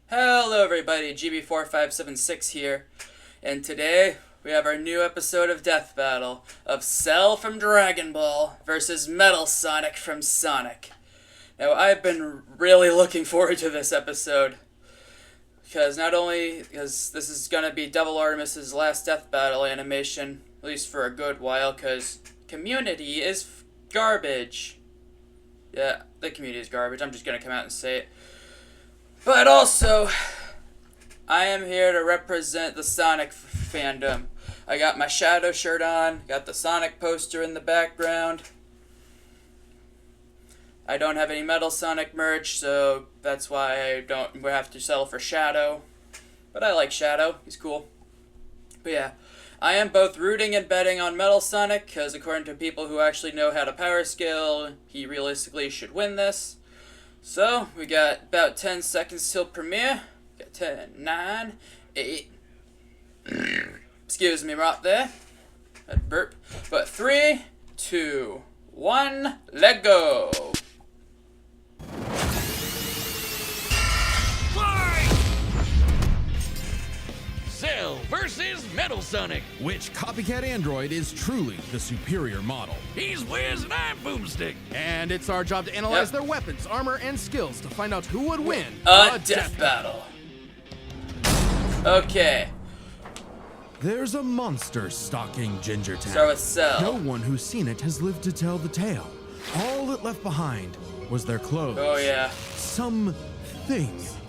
Hello everybody, GB4576 here, and today we have our new episode of Death Battle of Cell from Dragon Ball versus Metal Sonic from Sonic. Now I've been really looking forward to this episode, because not only because this is going to be Double Artemis's last Death Battle animation, at least for a good while, because community is garbage. Yeah, the community is garbage, I'm just going to come out and say it. But also, I am here to represent the Sonic fandom. I got my Shadow shirt on, got the Sonic poster in the background. I don't have any Metal Sonic merch, so that's why we have to settle for Shadow. But I like Shadow, he's cool. But yeah, I am both rooting and betting on Metal Sonic, because according to people who actually know how to power scale, he realistically should win this. So, we got about 10 seconds till premiere. Got 10, 9, 8. Excuse me right there. That burp. But 3, 2, 1, let go. Cell versus Metal Sonic. Which copycat android is truly the superior model? He's Wiz and I'm Boomstick. And it's our job to analyze their weapons, armor, and skills to find out who would win a death battle. Okay. There's a monster stalking Ginger Town. Start with Cell. No one who's seen it has lived to tell the tale. All it left behind was their clothes. Oh yeah. Something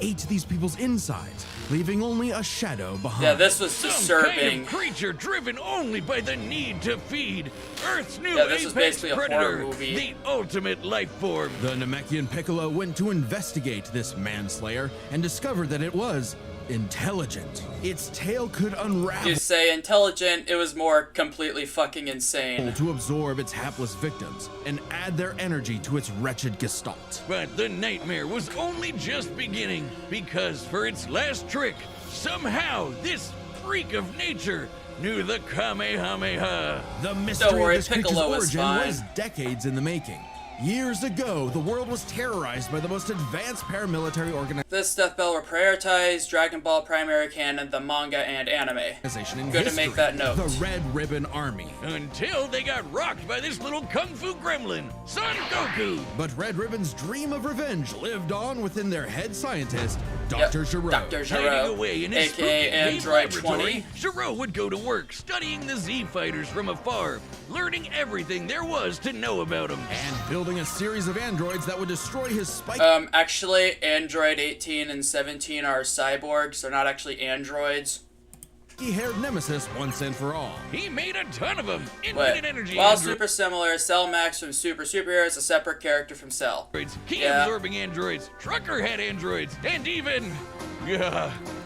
ate these people's insides, leaving only a shadow behind. Yeah, this was Some disturbing. kind of creature driven only by the need to feed. Earth's new This was apex basically a horror predator, movie. the ultimate life form. The Namekian Piccolo went to investigate this manslayer and discovered that it was intelligent. Its tail could unravel You say intelligent, it was more completely fucking insane. to absorb its hapless victims and add their energy to its wretched gestalt. But the nightmare was only just beginning, because for its last trick, somehow this freak of nature knew the Kamehameha. The mystery Don't worry, of this creature's Piccolo is origin fine. was decades in the making. Years ago, the world was terrorized by the most advanced paramilitary This Death Battle will prioritize Dragon Ball primary canon, the manga, and anime. organization in Good history, to make that note. the Red Ribbon Army. Until they got rocked by this little kung fu gremlin, Son Goku. But Red Ribbon's dream of revenge lived on within their head scientist, Dr. Giro. Dr. Hiding Giro, away in his aka spooky cave Android laboratory, 20. Giro would go to work studying the Z fighters from afar, learning everything there was to know about them. And building a series of androids that would destroy his spike. Actually, Android 18 and 17 are cyborgs. They're not actually androids. Haired nemesis once and for all. He made a ton of them. But Infinite energy while androids, super similar, Cell Max from Super Superhero is a separate character from Cell. key-absorbing androids, trucker head androids, and even,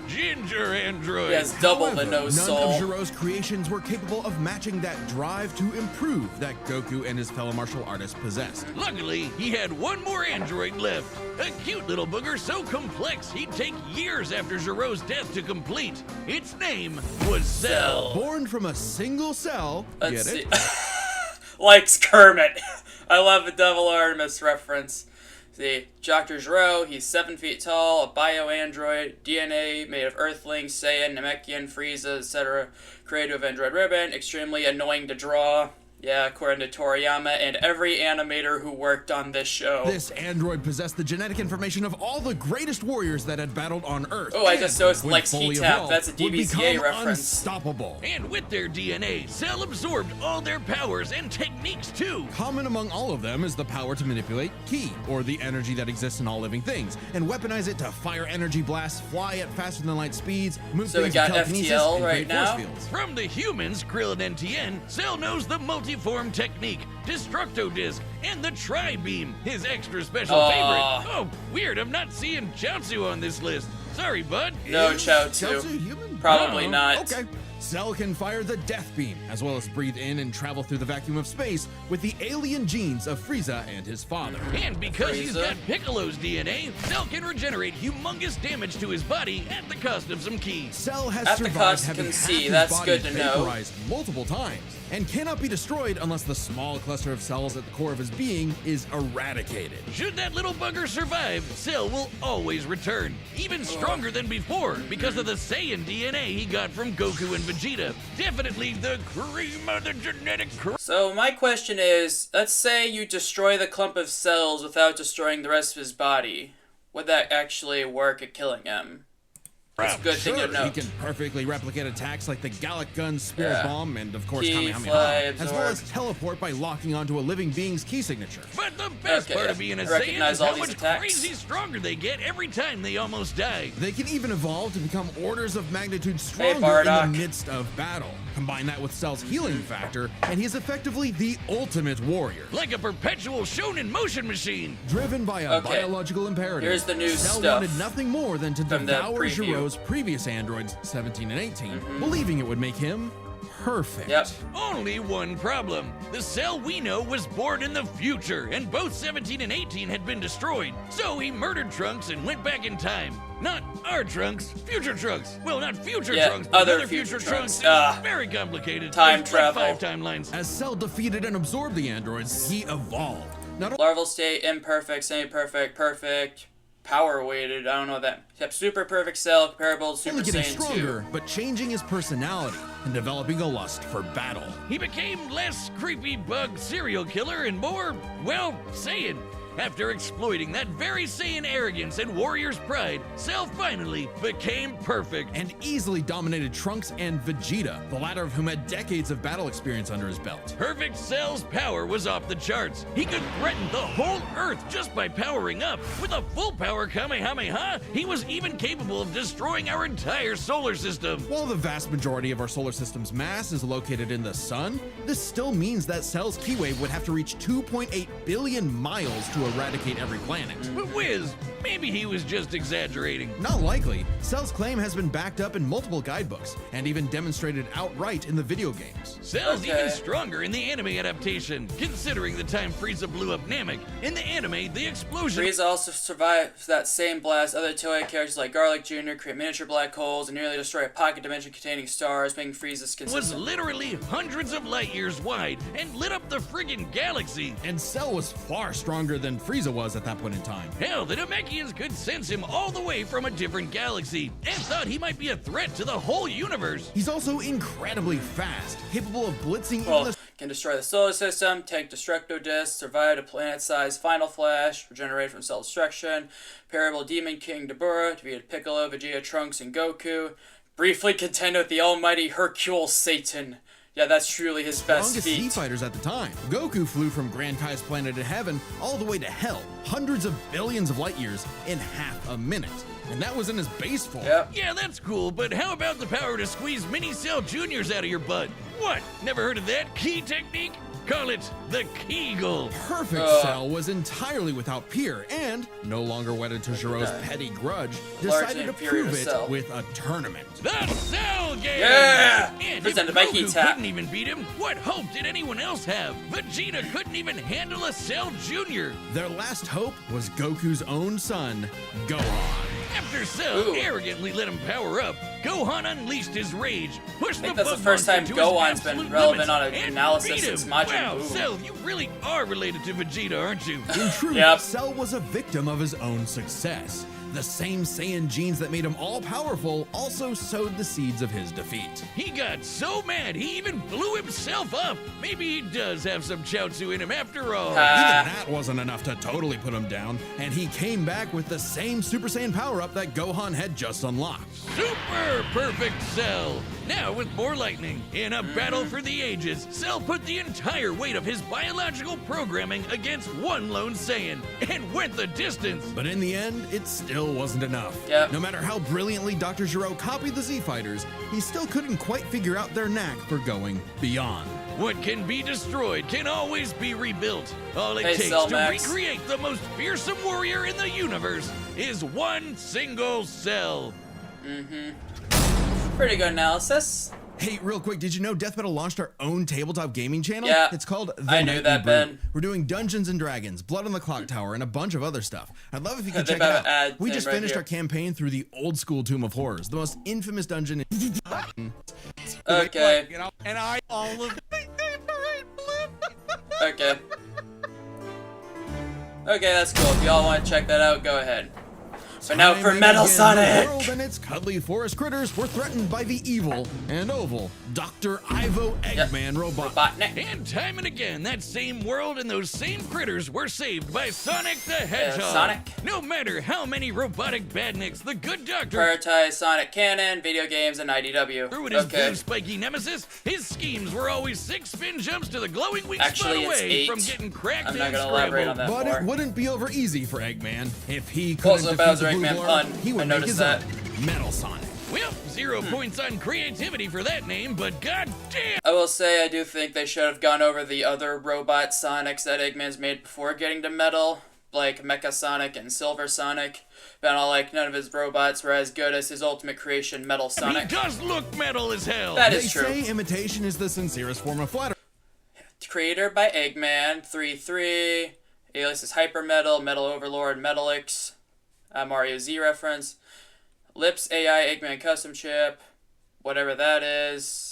ginger androids. He has double the However, nose none soul. of Giro's creations were capable of matching that drive to improve that Goku and his fellow martial artists possessed. Luckily, he had one more android left. A cute little booger so complex he'd take years after Giro's death to complete. Its name was Cell. Born from a single cell, Let's get see. it? Likes Kermit. I love the Double Artemis reference. See, Dr. Giro, he's 7 feet tall, a bio-android, DNA made of Earthlings, Saiyan, Namekian, Frieza, etc. Creator of Android Ribbon, extremely annoying to draw. Yeah, according to Toriyama and every animator who worked on this show. This android possessed the genetic information of all the greatest warriors that had battled on Earth. Oh, I just and noticed when likes fully Heat Tap. evolved, That's a would DBZA become reference. Unstoppable. And with their DNA, Cell absorbed all their powers and techniques too. Common among all of them is the power to manipulate ki, or the energy that exists in all living things, and weaponize it to fire energy blasts, fly at faster than light speeds, move So we things got with telekinesis, FTL and right create force now? fields. From the humans, Krill and NTN, Cell knows the multiform technique, Destructo Disc, and the Tri-Beam, his extra special favorite. Oh, weird, I'm not seeing Chaozu on this list. Sorry, bud. No Is Chaozu. Chaozu human? Probably No. not. Okay. Cell can fire the Death Beam, as well as breathe in and travel through the vacuum of space with the alien genes of Frieza and his father. And because he's Frieza. got Piccolo's DNA, Cell can regenerate humongous damage to his body at the cost of some ki. Cell has At the survived cost having can half see, his that's body good to know. vaporized multiple times, and cannot be destroyed unless the small cluster of cells at the core of his being is eradicated. Should that little bugger survive, Cell will always return, even stronger than before because of the Saiyan DNA he got from Goku and Vegeta. Definitely the cream of the genetic So my question is, let's say you destroy the clump of cells without destroying the rest of his body. Would that actually work at killing him? That's a good thing to know. He can perfectly replicate attacks like the Gallic Gun, Spirit Yeah. Bomb, and of course Ki, Kamehameha, fly, as well as absorb. teleport by locking onto a living being's key signature. But the best Okay, part yeah. of being a I Saiyan recognize is all how these much attacks. crazy stronger they get every time they almost die. They can even evolve to become orders of magnitude stronger in Bardock. the midst of battle. Combine that with Cell's healing factor, and he's effectively the ultimate warrior. Like a perpetual shonen motion machine. Driven by a Okay. biological imperative, Here's the new Cell stuff wanted nothing more than to from the devour preview. Giro's previous androids, 17 and 18, believing it would make him perfect. Yep. Only one problem. The Cell we know was born in the future, and both 17 and 18 had been destroyed. So he murdered Trunks and went back in time. Not our Trunks, future Trunks. Well, not future Yeah, Trunks, but other other future future Trunks. Trunks. It's very complicated. Time There's travel. Like 5 timelines. As Cell defeated and absorbed the androids, he evolved. Not Larval state, imperfect, semi-perfect, perfect, power weighted, I don't know what that. Yep, super perfect cell, comparable to Super only getting Saiyan 2. stronger, but changing his personality and developing a lust for battle. He became less creepy bug serial killer and more, well, Saiyan. After exploiting that very Saiyan arrogance and warrior's pride, Cell finally became perfect. And easily dominated Trunks and Vegeta, the latter of whom had decades of battle experience under his belt. Perfect Cell's power was off the charts. He could threaten the whole Earth just by powering up. With a full power Kamehameha, he was even capable of destroying our entire solar system. While the vast majority of our solar system's mass is located in the sun, this still means that Cell's key wave would have to reach 2.8 billion miles to eradicate every planet. But Wiz, maybe he was just exaggerating. Not likely. Cell's claim has been backed up in multiple guidebooks, and even demonstrated outright in the video games. Cell's Okay. even stronger in the anime adaptation, considering the time Frieza blew up Namek. In the anime, the explosion Frieza also survived that same blast. Other Toei characters like Garlic Jr. create miniature black holes and nearly destroy a pocket dimension containing stars, making Frieza's was consistent. literally hundreds of light years wide and lit up the friggin' galaxy. And Cell was far stronger than Frieza was at that point in time. Hell, the Namekians could sense him all the way from a different galaxy and thought he might be a threat to the whole universe. He's also incredibly fast, capable of blitzing even Well, the can destroy the solar system, tank destructo discs, survive a planet-sized final flash, regenerate from cell destruction, parable Demon King Dabura, defeated Piccolo, Vegeta, Trunks, and Goku, briefly contend with the almighty Hercule Satan. Yeah, that's truly his best strongest sea feat. fighters at the time. Goku flew from Grand Kai's planet of heaven all the way to hell, hundreds of billions of light years in half a minute. And that was in his base form. Yep. Yeah, that's cool, but how about the power to squeeze mini cell juniors out of your butt? What? Never heard of that key technique? Call it the Kegel. Perfect Cell was entirely without peer and, no longer wedded to Giro's petty grudge, Large decided to inferior prove it Cell. with a tournament. The Cell Game! Yeah! And if Presented by Goku Heat-Tap. couldn't even beat him, what hope did anyone else have? Vegeta couldn't even handle a Cell Junior. Their last hope was Goku's own son, Gohan. After Cell Ooh. arrogantly let him power up, Gohan unleashed his rage, pushed I think the that's the bug first time monster to his Gohan's been absolute relevant limits on an and analysis beat him. since Majin Wow, Buu. Cell, you really are related to Vegeta, aren't you? In truth, Yep. Cell was a victim of his own success. The same Saiyan genes that made him all-powerful also sowed the seeds of his defeat. He got so mad he even blew himself up. Maybe he does have some Chaozu in him after all. Even that wasn't enough to totally put him down, and he came back with the same Super Saiyan power-up that Gohan had just unlocked. Super perfect Cell. Now with more lightning. In a battle for the ages, Cell put the entire weight of his biological programming against one lone Saiyan and went the distance. But in the end, it still wasn't enough. Yep. No matter how brilliantly Dr. Gero copied the Z-Fighters, he still couldn't quite figure out their knack for going beyond. What can be destroyed can always be rebuilt. All it Hey, takes Cell to Max. recreate the most fearsome warrior in the universe is one single cell. Pretty good analysis. Hey, real quick, did you know Death Battle launched our own tabletop gaming channel? Yeah, It's called The I knew Nightly that, Brew. Ben. We're doing Dungeons and Dragons, Blood on the Clock Tower, and a bunch of other stuff. I'd love if you could They check it have an out. ad We thing just right finished here. our campaign through the old school Tomb of Horrors, the most infamous dungeon in Okay. You know, and I all of Okay. Okay, that's cool. If y'all want to check that out, go ahead. But now for Time Metal and again, Sonic! The world and its cuddly forest critters were threatened by the evil and oval Dr. Ivo Eggman Robot. Robotnik. And time and again, that same world and those same critters were saved by Sonic the Hedgehog. Sonic. No matter how many robotic badniks the good doctor Prioritize Sonic canon, video games, and IDW. threw at his Okay. blue spiky nemesis, his schemes were always 6 spin jumps to the glowing wing Actually, spot it's away 8. from getting cracked I'm not and gonna elaborate on scrambled. that But more. it wouldn't be over easy for Eggman. If he Also, couldn't Bowser defeat the Eggman Blue pun. Lord, he I would make noticed his that. own Metal Sonic. Well, 0 points on creativity for that name, but goddamn. I will say I do think they should have gone over the other robot Sonics that Eggman's made before getting to Metal, like Mecha Sonic and Silver Sonic. But I like none of his robots were as good as his ultimate creation, Metal He Sonic. does look metal as hell. That They is true. say imitation is the sincerest form of flattery. Creator by Eggman, 3-3. Alias is Hyper Metal, Metal Overlord, Metalix. Mario Z reference. Lips AI Eggman custom chip. Whatever that is.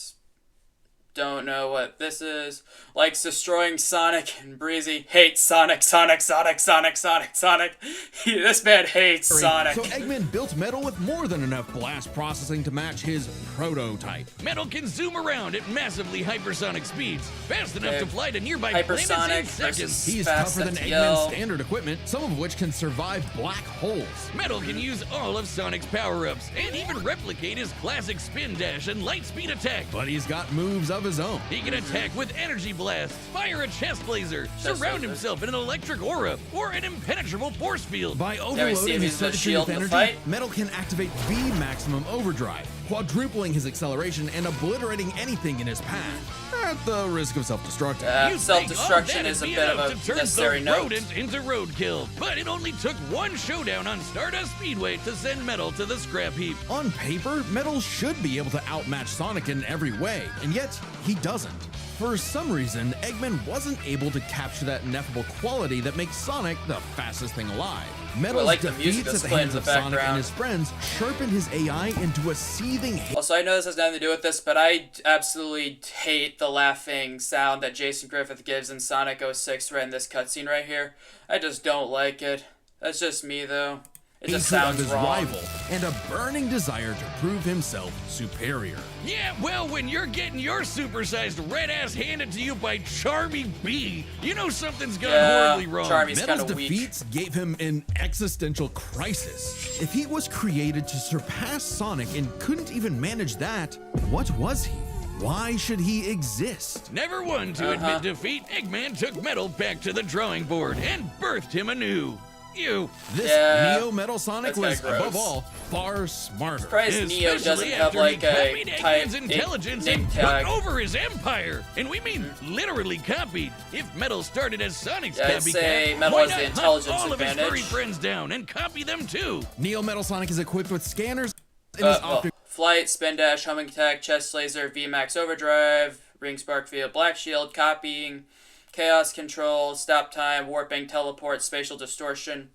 Don't know what this is. Likes destroying Sonic and Breezy. Hates Sonic, Sonic, Sonic, Sonic, Sonic, Sonic. This man hates Sonic. So Eggman built Metal with more than enough blast processing to match his prototype. Metal can zoom around at massively hypersonic speeds, fast enough Okay. to fly to nearby Hypersonic planets in versus- seconds. He's Fast tougher than FTL. Eggman's standard equipment, some of which can survive black holes. Metal can use all of Sonic's power-ups, and even replicate his classic spin dash and light speed attack. But he's got moves of his own. He can attack with energy blast, fire a chest laser, surround laser. himself in an electric aura, or an impenetrable force field. By we see overloading if his he's the circuitry shield with in the energy, fight. Metal can activate V maximum overdrive, quadrupling his acceleration and obliterating anything in his path, at the risk of self-destructing. You'd Self-destruction think all is a that'd bit be of enough a to turn necessary the note. rodent into roadkill, but it only took one showdown on Stardust Speedway to send Metal to the scrap heap. On paper, Metal should be able to outmatch Sonic in every way, and yet he doesn't. For some reason, Eggman wasn't able to capture that ineffable quality that makes Sonic the fastest thing alive. Metal's like the music defeats at that's the playing hands in of the Sonic and background. his friends sharpened his AI into a seething hate. Also, I know this has nothing to do with this, but I absolutely hate the laughing sound that Jason Griffith gives in Sonic 06 right in this cutscene right here. I just don't like it. That's just me, though. It just Hatred of sounds his wrong. rival and a burning desire to prove himself superior. Yeah, well, when you're getting your supersized red ass handed to you by Charmy B, you know something's gone horribly wrong. Charmy's Metal's kind of weak. defeats gave him an existential crisis. If he was created to surpass Sonic and couldn't even manage that, what was he? Why should he exist? Never one to admit defeat, Eggman took Metal back to the drawing board and birthed him anew. You. This Yeah, Neo Metal Sonic that's was, kinda above gross. all, far smarter. Surprised Neo doesn't Especially have after like he a copied type Eggman's intelligence name and tag. took over his empire. And we mean literally copied. If Metal started as Sonic's Yeah, I'd copycat, say Metal why has the not intelligence hunt all of his advantage. furry friends down and copy them too? Neo Metal Sonic is equipped with scanners in his optic. Flight, spin dash, homing attack, chest laser, VMAX overdrive, ring spark field, black shield, copying, chaos control, stop time, warping, teleport, spatial distortion,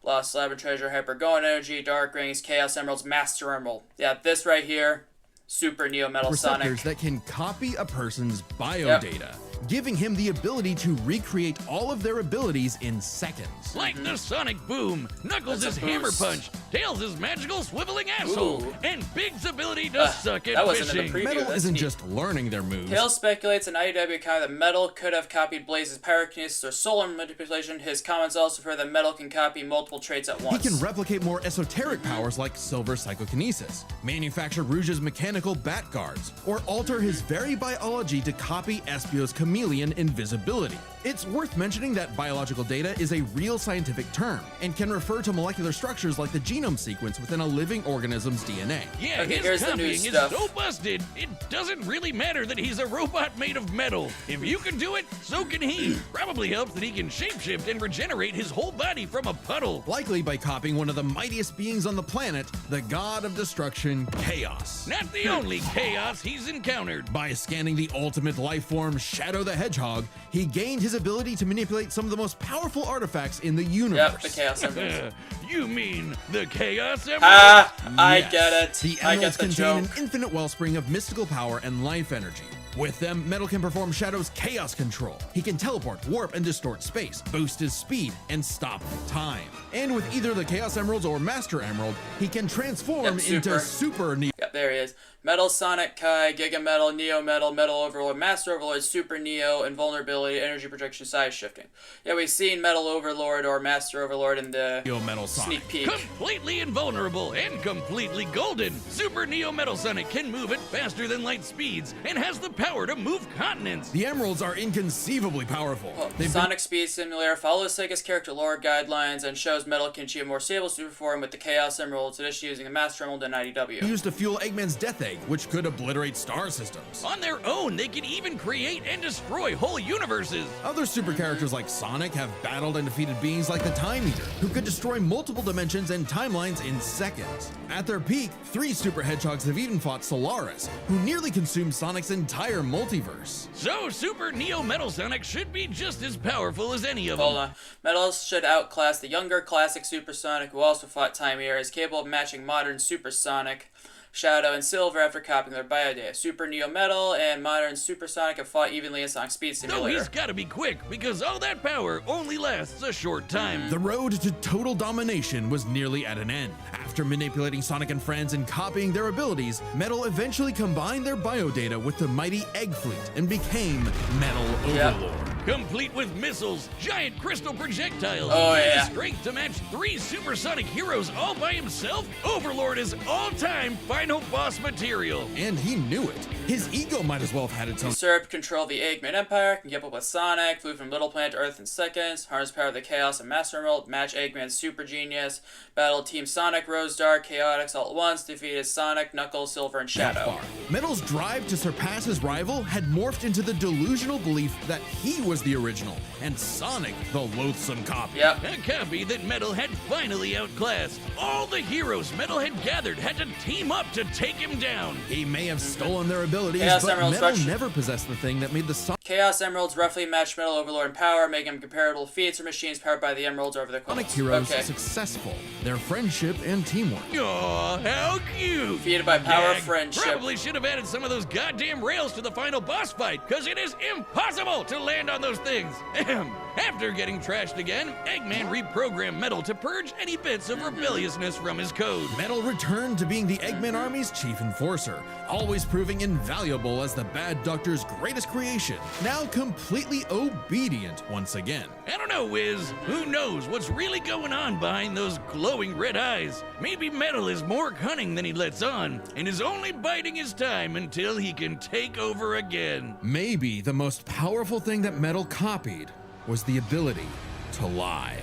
lost lab and treasure, hyper going energy, dark rings, chaos emeralds, master emerald. Yeah, this right here, super Neo Metal Receptors Sonic. that can copy a person's Yep. biodata, giving him the ability to recreate all of their abilities in seconds. Like the Sonic Boom, Knuckles' That's a hammer boost. punch, Tails' magical swiveling asshole, Ooh. and Big's ability to suck at that wasn't in the fishing. preview. Metal That's isn't neat. just learning their moves. Tails speculates in IDW account that Metal could have copied Blaze's pyrokinesis or solar manipulation. His comments also refer that Metal can copy multiple traits at He once. can replicate more esoteric powers like silver psychokinesis, manufacture Rouge's mechanical bat guards, or alter his very biology to copy Espio's chameleon invisibility. It's worth mentioning that biological data is a real scientific term and can refer to molecular structures like the genome sequence within a living organism's DNA. Yeah, Okay, his here's the new copying is stuff. so busted, it doesn't really matter that he's a robot made of metal. If you can do it, so can he. Probably helps that he can shapeshift and regenerate his whole body from a puddle. Likely by copying one of the mightiest beings on the planet, the god of destruction, Chaos. Not the only chaos he's encountered. By scanning the ultimate life form, Shadow the Hedgehog, he gained his ability to manipulate some of the most powerful artifacts in the universe. Yep, the Chaos Emeralds. You mean the Chaos Emerald? Ah, I Yes. get it. The I get emeralds the contain joke. an infinite wellspring of mystical power and life energy. With them, Metal can perform Shadow's chaos control. He can teleport, warp, and distort space, boost his speed, and stop time. And with either the Chaos Emeralds or Master Emerald, he can transform Yep, into super. Super Neo. Yep, there he is. Metal Sonic, Kai, Giga Metal, Neo Metal, Metal Overlord, Master Overlord, Super Neo, Invulnerability, Energy Projection, Size Shifting. Yeah, we've seen Metal Overlord or Master Overlord in the Metal Sonic. sneak peek. Completely invulnerable and completely golden. Super Neo Metal Sonic can move at faster than light speeds and has the power to move continents. The Emeralds are inconceivably powerful. They've been Sonic Speed Simulator follows Sega's character lore guidelines and shows Metal can achieve a more stable super form with the Chaos Emeralds, additionally using the Master Emerald and IDW. used to fuel Eggman's Death Egg, which could obliterate star systems. On their own, they can even create and destroy whole universes. Other super characters like Sonic have battled and defeated beings like the Time Eater, who could destroy multiple dimensions and timelines in seconds. At their peak, 3 super hedgehogs have even fought Solaris, who nearly consumed Sonic's entire multiverse. So Super Neo Metal Sonic should be just as powerful as any of them. Hold on. Metal should outclass the younger classic Super Sonic, who also fought Time Eater, is capable of matching modern Super Sonic, Shadow, and Silver after copying their biodata. Super Neo Metal and modern Super Sonic have fought evenly in Sonic Speed Though Simulator. he's gotta be quick, because all that power only lasts a short time. The road to total domination was nearly at an end. After manipulating Sonic and friends and copying their abilities, Metal eventually combined their biodata with the mighty Egg Fleet and became Metal Yep. Overlord. Complete with missiles, giant crystal projectiles, Oh, and yeah. the strength to match 3 supersonic heroes all by himself, Overlord is all-time final boss material. And he knew it. His ego might as well have had its own Usurped control of the Eggman Empire, can keep up with Sonic, flew from Little Planet to Earth in seconds, harness power of the Chaos and Master Emerald, match Eggman's Super Genius, battled Team Sonic, Rose Dark, Chaotix all at once, defeated Sonic, Knuckles, Silver, and that Shadow. far. Metal's drive to surpass his rival had morphed into the delusional belief that he was the original, and Sonic the loathsome copy. Yep. A copy that Metal had finally outclassed. All the heroes Metal had gathered had to team up to take him down. He may have stolen their abilities, Chaos but Emerald's Metal rush- never possessed the thing that made the Chaos Emeralds roughly match Metal Overlord in power, making them comparable to feats or machines powered by the Emeralds over the Sonic equivalents. heroes Okay. successful, their friendship and teamwork. Aw, how cute! Defeated by power of Gag. friendship. Probably should have added some of those goddamn rails to the final boss fight, because it is impossible to land on those things. Ahem. After getting trashed again, Eggman reprogrammed Metal to purge any bits of rebelliousness from his code. Metal returned to being the Eggman Army's chief enforcer, always proving invaluable as the Bad Doctor's greatest creation, now completely obedient once again. I don't know, Wiz. Who knows what's really going on behind those glowing red eyes? Maybe Metal is more cunning than he lets on, and is only biding his time until he can take over again. Maybe the most powerful thing that Metal copied was the ability to lie.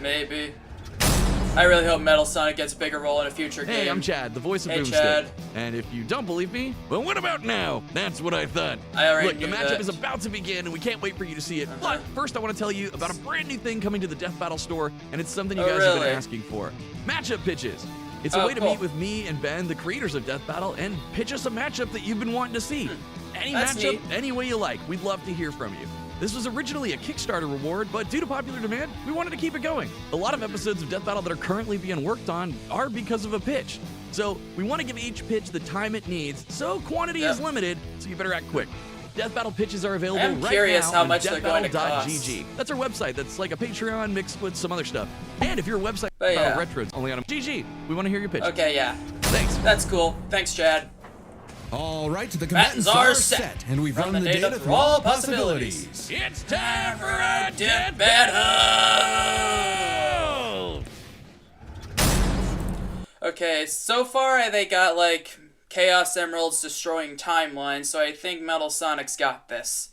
Maybe. I really hope Metal Sonic gets a bigger role in a future game. Hey, I'm Chad, the voice of Hey, Boomstick. Chad. And if you don't believe me, But what about now? That's what I thought. I already look, the knew matchup that. is about to begin, and we can't wait for you to see it. But first, I want to tell you about a brand new thing coming to the Death Battle store, and it's something you Oh, guys have been really? asking for. Matchup pitches. It's a Oh, way to cool. meet with me and Ben, the creators of Death Battle, and pitch us a matchup that you've been wanting to see. Any That's matchup, neat. any way you like. We'd love to hear from you. This was originally a Kickstarter reward, but due to popular demand, we wanted to keep it going. A lot of episodes of Death Battle that are currently being worked on are because of a pitch. So we want to give each pitch the time it needs, so quantity is Yep. limited, so you better act quick. Death Battle pitches are available I'm right curious now how on much they're going to cost. deathbattle.gg. That's our website. That's like a Patreon mixed with some other stuff. And if your website But yeah. Battle Retro, it's only on GG. We want to hear your pitch. Okay, yeah. Thanks. That's cool. Thanks, Chad. All right, the Combatants combatants are are set. set, and we've Run run the data through all possibilities. It's time for a Death Death Battle! Okay, so far they got, like, Chaos Emeralds destroying timelines, so I think Metal Sonic's got this.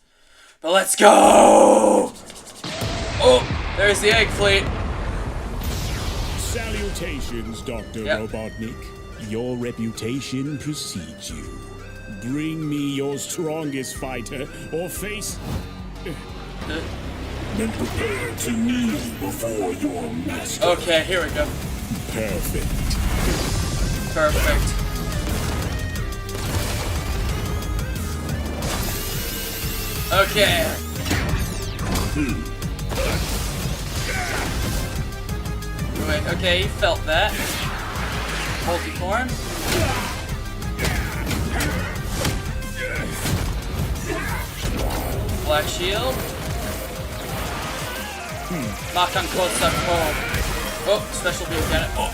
But let's go! Oh, there's the egg fleet. Salutations, Dr. Yep. Robotnik. Your reputation precedes you. Bring me your strongest fighter, or face... Then prepare to kneel before your master. Okay, here we go. Perfect. Perfect. Okay. Wait, okay, he felt that. Multiform. Black shield. Knock on close up home. Oh, special beam cannon. Oh.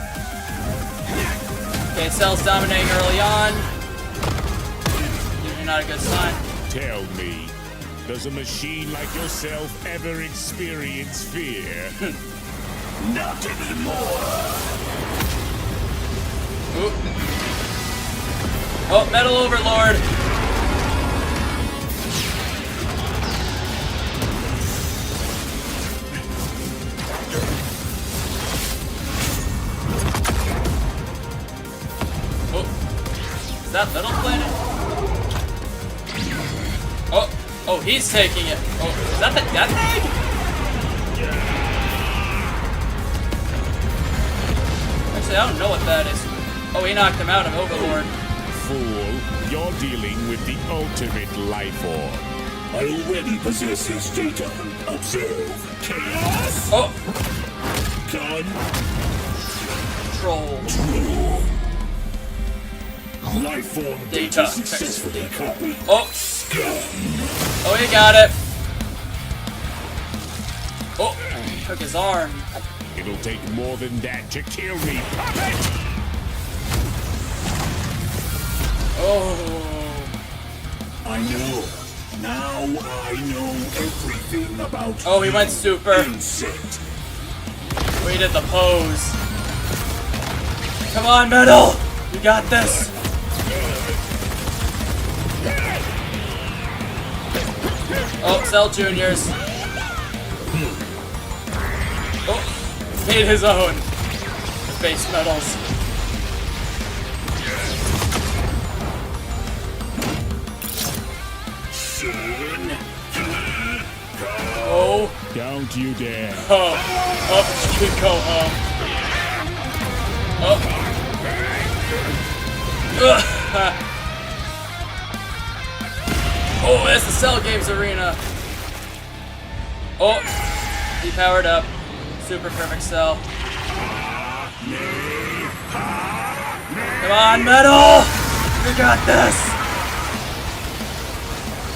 Okay, Cell's dominating early on. Usually not a good sign. Tell me, does a machine like yourself ever experience fear? Not anymore. Ooh. Oh, Metal Overlord. Oh, is that Metal Planet? Oh, he's taking it. Oh, is that the Death Egg? Actually, I don't know what that is. Oh, he knocked him out of Overlord. Fool, you're dealing with the ultimate life form. I already possess his data. Observe. Chaos. Oh, Gun. troll. Life form Data. successfully copied. Oh, oh, he got it. Oh, took his arm. It'll take more than that to kill me, puppet! Oh, I know. Now I know everything about oh, he went super. insect. We did the pose. Come on, Metal. You got this. Oh, Cell Juniors. Oh, made his own. Base metals. Oh, Don't you dare. oh, oh, you can go home. Oh. Ugh. Oh, that's the Cell Games arena. Oh, he powered up. Super perfect Cell. Come on, Metal! You got this!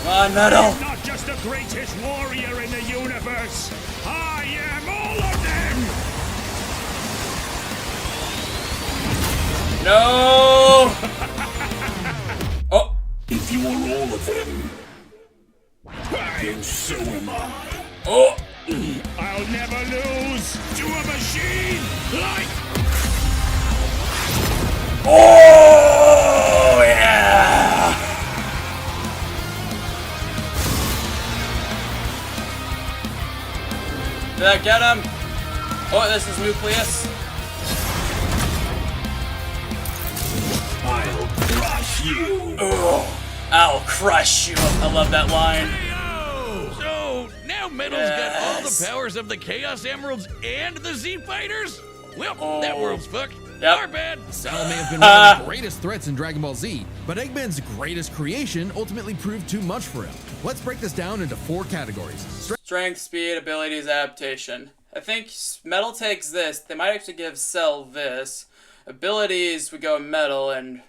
Come on, Metal! I'm not just the greatest warrior in the universe. I am all of them. No! Oh, If you are all of them, then so am I. oh! I'll never lose to a machine like... Oh, yeah! Did that get him? Oh, this is Nucleus. I'll crush you. Oh, I'll crush you. I love that line. Hey-o! So, now Metal's got all the Yes. powers of the Chaos Emeralds and the Z Fighters? Well, that world's fucked. Yep. Our bad. Cell may have been one of the greatest threats in Dragon Ball Z, but Eggman's greatest creation ultimately proved too much for him. Let's break this down into 4 categories. Strength, speed, abilities, adaptation. I think Metal takes this. They might actually give Cell this. Abilities would go Metal, and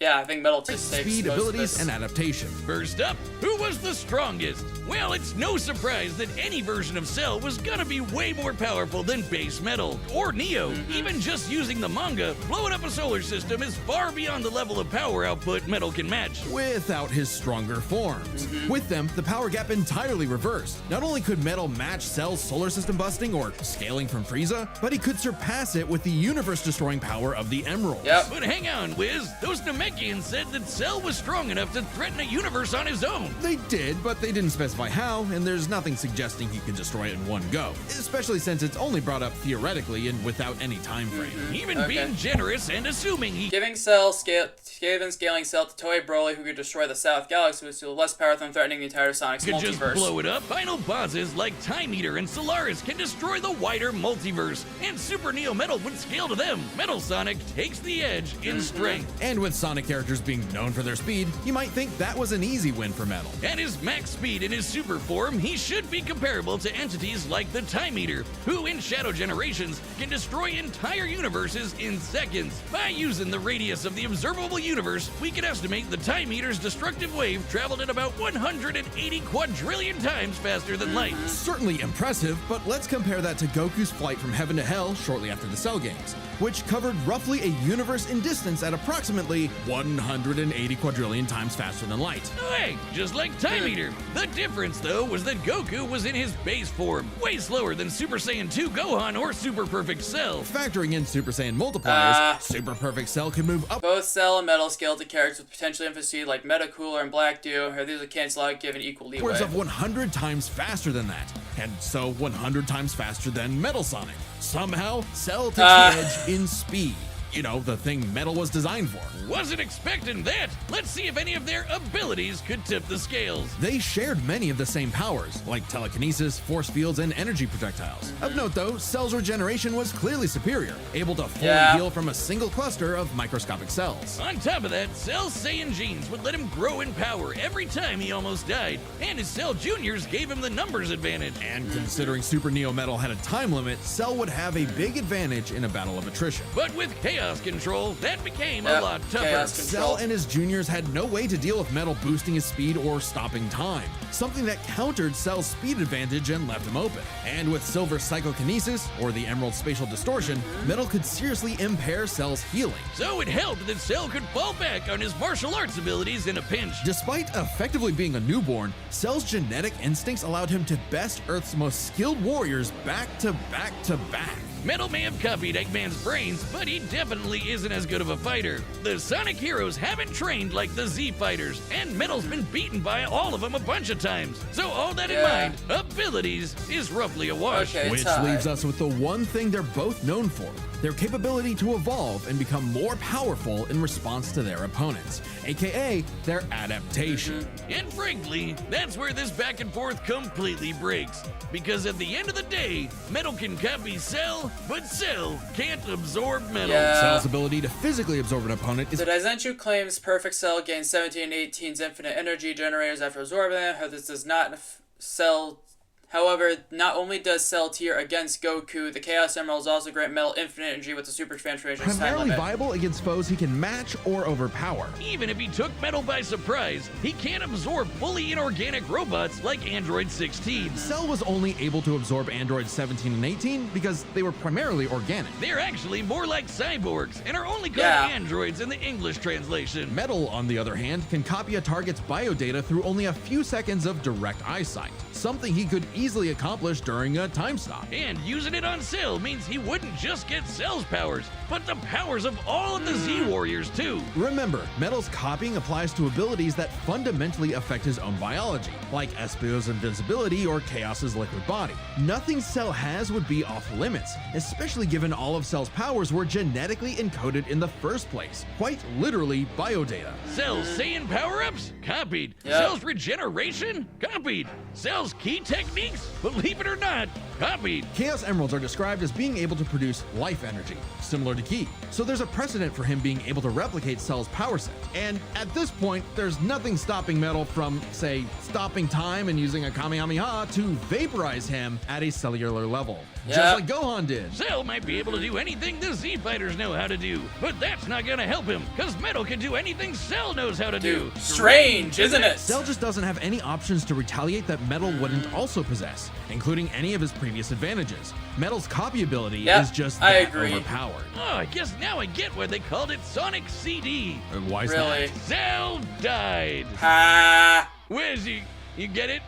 yeah, I think Metal just takes Speed, most of abilities, this. and adaptation. First up, who was the strongest? Well, it's no surprise that any version of Cell was gonna be way more powerful than base Metal or Neo. Even just using the manga, blowing up a solar system is far beyond the level of power output Metal can match. Without his stronger forms. With them, the power gap entirely reversed. Not only could Metal match Cell's solar system busting or scaling from Frieza, but he could surpass it with the universe-destroying power of the Emerald. Yep. But hang on, Wiz. Those Namekians said that Cell was strong enough to threaten a universe on his own. They did, but they didn't specify specify how, and there's nothing suggesting he could destroy it in one go, especially since it's only brought up theoretically and without any time frame. Even being generous and assuming he Giving and scaling Cell to Toei Broly, who could destroy the South Galaxy, was less powerful than threatening the entire Sonic's could just multiverse. blow it up. Final bosses like Time Eater and Solaris can destroy the wider multiverse, and Super Neo Metal would scale to them. Metal Sonic takes the edge in strength. And with Sonic characters being known for their speed, you might think that was an easy win for Metal. At his max speed in his super form, he should be comparable to entities like the Time Eater, who in Shadow Generations can destroy entire universes in seconds. By using the radius of the observable universe, we can estimate the Time Eater's destructive wave traveled at about 180 quadrillion times faster than light. Certainly impressive, but let's compare that to Goku's flight from heaven to hell shortly after the Cell games, which covered roughly a universe in distance at approximately 180 quadrillion times faster than light. Hey, just like Time Eater. The difference, though, was that Goku was in his base form, way slower than Super Saiyan 2 Gohan or Super Perfect Cell. Factoring in Super Saiyan multipliers, Super Perfect Cell can move up. Both Cell and Metal scale to characters with potential infinite speed like Meta Cooler and Black Dew, or these are cancel out given equal leeway. Upwards of 100 times faster than that, and so 100 times faster than Metal Sonic. Somehow, Cell takes the edge in speed. You know, the thing Metal was designed for. Wasn't expecting that. Let's see if any of their abilities could tip the scales. They shared many of the same powers, like telekinesis, force fields, and energy projectiles. Of note though, Cell's regeneration was clearly superior, able to fully heal from a single cluster of microscopic cells. On top of that, Cell's Saiyan genes would let him grow in power every time he almost died, and his Cell Juniors gave him the numbers advantage. And considering Super Neo Metal had a time limit, Cell would have a big advantage in a battle of attrition. But with Chaos Control, that became a lot tougher. Cell and his juniors had no way to deal with Metal boosting his speed or stopping time, something that countered Cell's speed advantage and left him open. And with Silver's psychokinesis, or the Emerald spatial distortion, Metal could seriously impair Cell's healing. So it helped that Cell could fall back on his martial arts abilities in a pinch. Despite effectively being a newborn, Cell's genetic instincts allowed him to best Earth's most skilled warriors back to back to back. Metal may have copied Eggman's brains, but he definitely isn't as good of a fighter. The Sonic heroes haven't trained like the Z fighters, and Metal's been beaten by all of them a bunch of times. So all that in mind, abilities is roughly a wash. Okay, Which leaves us with the one thing they're both known for: their capability to evolve and become more powerful in response to their opponents, aka their adaptation. And frankly, that's where this back and forth completely breaks. Because at the end of the day, Metal can copy Cell, but Cell can't absorb Metal. Cell's ability to physically absorb an opponent is So Daizenshuu claims Perfect Cell gains 17 and 18's infinite energy generators after absorbing them. How this does not Cell. However, not only does Cell tier against Goku, the Chaos Emeralds also grant Metal infinite energy with the Super Transformation time primarily limit. viable against foes he can match or overpower. Even if he took Metal by surprise, he can't absorb fully inorganic robots like Android 16. Cell was only able to absorb androids 17 and 18 because they were primarily organic. They're actually more like cyborgs and are only called androids in the English translation. Metal, on the other hand, can copy a target's biodata through only a few seconds of direct eyesight, something he could easily accomplish during a time stop. And using it on Cell means he wouldn't just get Cell's powers, but the powers of all of the Z-Warriors too. Remember, Metal's copying applies to abilities that fundamentally affect his own biology, like Espio's invincibility or Chaos's liquid body. Nothing Cell has would be off limits, especially given all of Cell's powers were genetically encoded in the first place. Quite literally, biodata. Cell's Saiyan power-ups? Copied. Cell's regeneration? Copied. Cell's key techniques? Believe it or not, copied. Chaos Emeralds are described as being able to produce life energy, similar to Ki. So there's a precedent for him being able to replicate Cell's power set. And at this point, there's nothing stopping Metal from, say, stopping time and using a Kamehameha to vaporize him at a cellular level. Just like Gohan did. Cell might be able to do anything the Z-Fighters know how to do, but that's not gonna help him, because Metal can do anything Cell knows how to do. Strange, isn't it? Cell just doesn't have any options to retaliate that Metal wouldn't also possess, including any of his previous advantages. Metal's copy ability is just that overpowered. Oh, I guess now I get why they called it Sonic CD. Why is Really? that? Cell died. Ha! Wiz, you get it?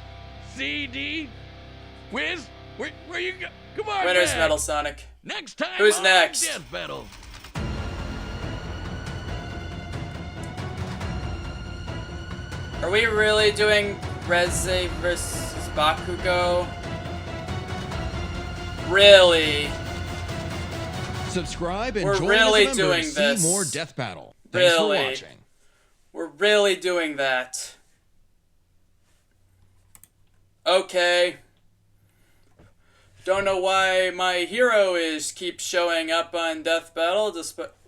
CD? Wiz, where you go? Come on, Winner's back. Metal Sonic. Next time Who's on next? Death Battle. Are we really doing Reze versus Bakugo. Really? Subscribe and We're join really as a member doing to this. see more Death Battle. Thanks Really? for watching. We're really doing that. Okay. Don't know why my hero keeps showing up on Death Battle.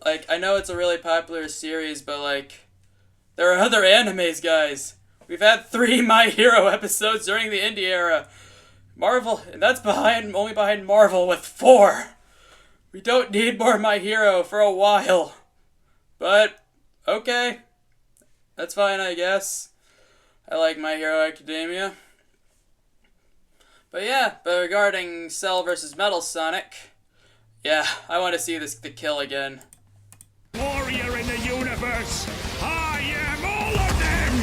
Like, I know it's a really popular series, but like, there are other animes, guys. We've had 3 My Hero episodes during the indie era. Marvel, and that's only behind Marvel with 4. We don't need more My Hero for a while. But, okay. That's fine, I guess. I like My Hero Academia. But yeah, regarding Cell versus Metal Sonic, yeah, I want to see the kill again. Warrior in the universe! I am all of them!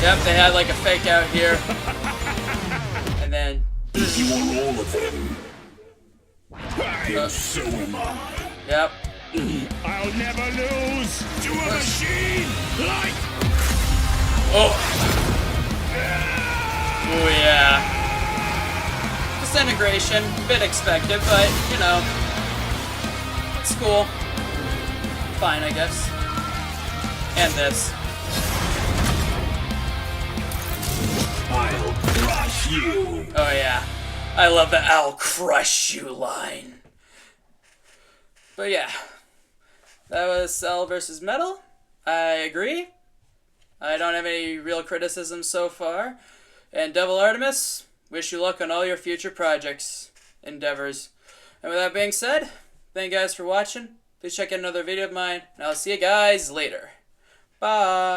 Yep, they had like a fake out here. And then... If you are all of them, and so am I. Yep. I'll never lose to a machine like... Oh! Oh yeah. Disintegration, a bit expected, but, you know, it's cool. Fine, I guess. And this. I'll crush you! Oh yeah. I love the "I'll crush you" line. But yeah. That was Cell versus Metal. I agree. I don't have any real criticism so far. And Devil Artemis, wish you luck on all your future projects, endeavors. And with that being said, thank you guys for watching. Please check out another video of mine, and I'll see you guys later. Bye!